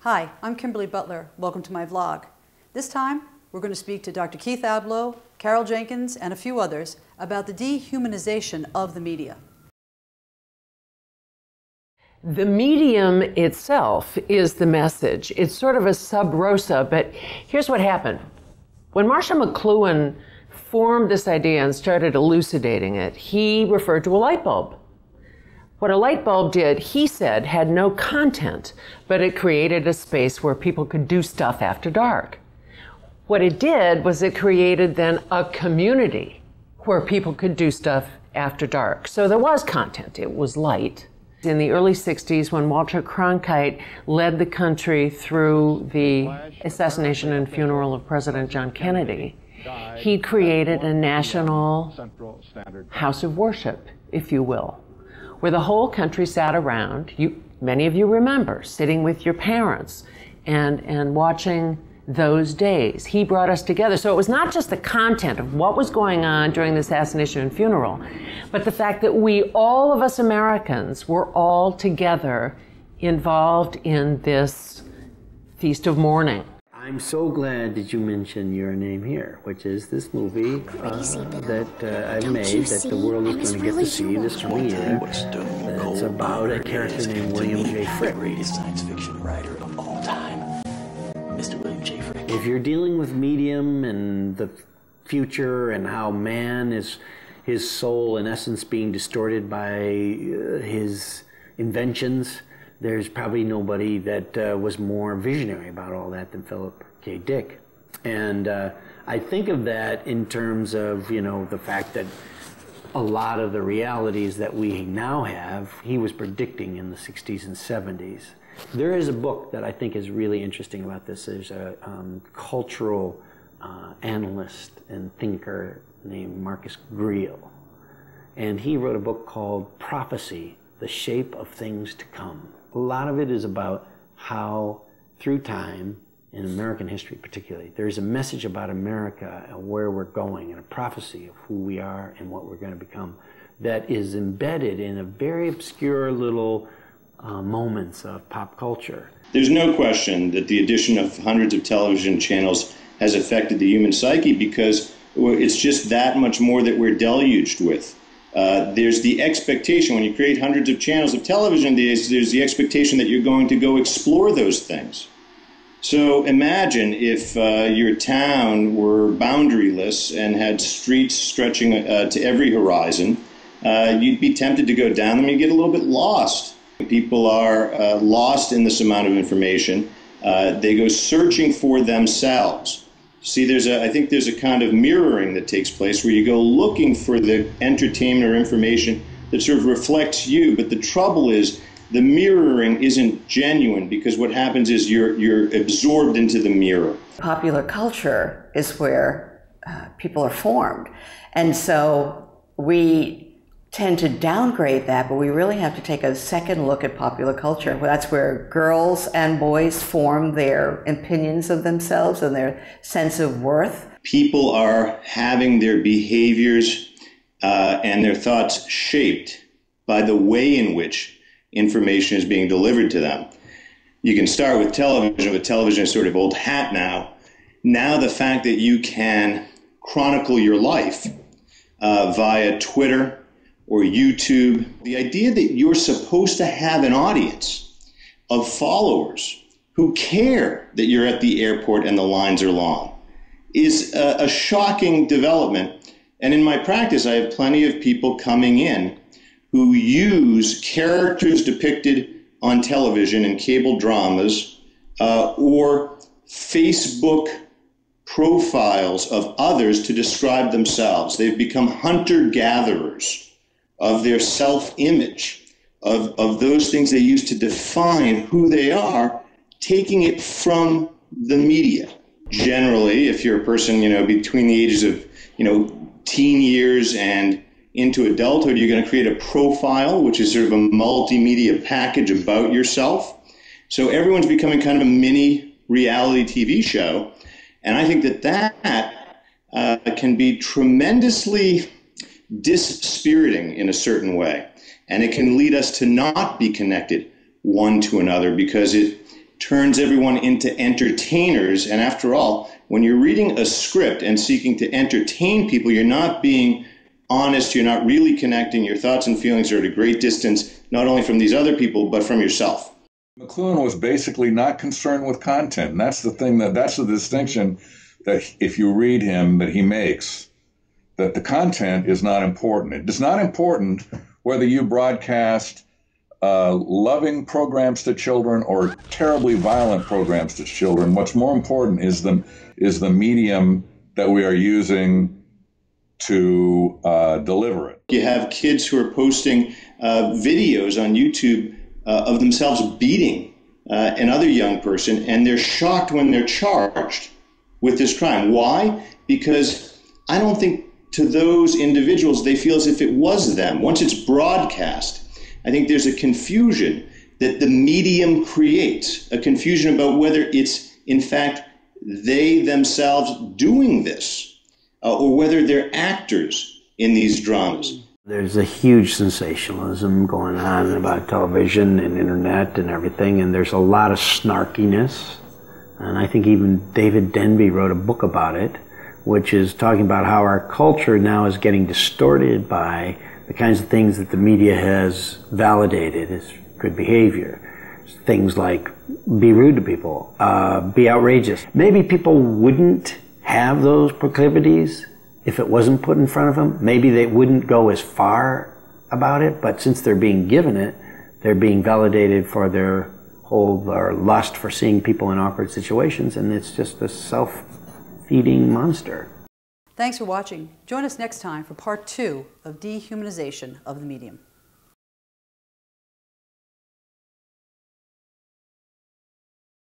Hi, I'm Kimberly Butler. Welcome to my vlog. This time, we're going to speak to Dr. Keith Ablow, Carol Jenkins, and a few others about the dehumanization of the media. The medium itself is the message. It's sort of a sub rosa, but here's what happened. When Marshall McLuhan formed this idea and started elucidating it, he referred to a light bulb. What a light bulb did, he said, had no content, but it created a space where people could do stuff after dark. What it did was it created then a community where people could do stuff after dark. So there was content, it was light. In the early 60s, when Walter Cronkite led the country through the assassination and funeral of President John Kennedy, he created a national house of worship, if you will, where the whole country sat around. Many of you remember sitting with your parents and watching those days. He brought us together. So it was not just the content of what was going on during the assassination and funeral, but the fact that all of us Americans, were all together involved in this feast of mourning. I'm so glad that you mentioned Your Name Here, which is this movie that I've made that the world is going to get to see this coming year. It's about a character named William J. Frick. The greatest science fiction writer of all time, Mr. William J. Frick. If you're dealing with medium and the future and how man is, his soul in essence being distorted by his inventions, there's probably nobody that was more visionary about all that than Philip K. Dick. And I think of that in terms of, the fact that a lot of the realities that we now have, he was predicting in the 60s and 70s. There is a book that I think is really interesting about this. There's a cultural analyst and thinker named Marcus Greel. And he wrote a book called Prophecy, The Shape of Things to Come. A lot of it is about how, through time, in American history particularly, there's a message about America and where we're going, and a prophecy of who we are and what we're going to become that is embedded in a very obscure little moments of pop culture. There's no question that the addition of hundreds of television channels has affected the human psyche, because it's just that much more that we're deluged with. There's the expectation, when you create hundreds of channels of television, there's the expectation that you're going to go explore those things. So imagine if your town were boundaryless and had streets stretching to every horizon. You'd be tempted to go down them and get a little bit lost. People are lost in this amount of information. They go searching for themselves. See, I think there's a kind of mirroring that takes place where you go looking for the entertainment or information that sort of reflects you. But the trouble is, the mirroring isn't genuine, because what happens is you're absorbed into the mirror. Popular culture is where people are formed. And so we tend to downgrade that, but we really have to take a second look at popular culture. That's where girls and boys form their opinions of themselves and their sense of worth. People are having their behaviors and their thoughts shaped by the way in which information is being delivered to them. You can start with television, but television is sort of old hat now. Now the fact that you can chronicle your life via Twitter or YouTube, the idea that you're supposed to have an audience of followers who care that you're at the airport and the lines are long is a shocking development. And in my practice, I have plenty of people coming in who use characters depicted on television in cable dramas or Facebook profiles of others to describe themselves. They've become hunter-gatherers of their self-image, of those things they use to define who they are, taking it from the media. Generally, if you're a person, between the ages of, teen years and into adulthood, you're going to create a profile, which is sort of a multimedia package about yourself. So everyone's becoming kind of a mini reality TV show. And I think that can be tremendously dispiriting in a certain way. And it can lead us to not be connected one to another, because it turns everyone into entertainers. And after all, when you're reading a script and seeking to entertain people, you're not being honest, you're not really connecting. Your thoughts and feelings are at a great distance, not only from these other people, but from yourself. McLuhan was basically not concerned with content. And that's the distinction that if you read him that he makes, that the content is not important. It's not important whether you broadcast loving programs to children or terribly violent programs to children. What's more important is the medium that we are using to deliver it. You have kids who are posting videos on YouTube of themselves beating another young person, and they're shocked when they're charged with this crime. Why? Because I don't think to those individuals they feel as if it was them. Once it's broadcast, I think there's a confusion that the medium creates, a confusion about whether it's in fact they themselves doing this or whether they're actors in these dramas. There's a huge sensationalism going on about television and internet and everything, and there's a lot of snarkiness. And I think even David Denby wrote a book about it, which is talking about how our culture now is getting distorted by the kinds of things that the media has validated as good behavior. Things like be rude to people, be outrageous. Maybe people wouldn't have those proclivities if it wasn't put in front of them. Maybe they wouldn't go as far about it, but since they're being given it, they're being validated for their lust for seeing people in awkward situations, and it's just a self-feeding monster. Thanks for watching. Join us next time for part 2 of Dehumanization of the Medium.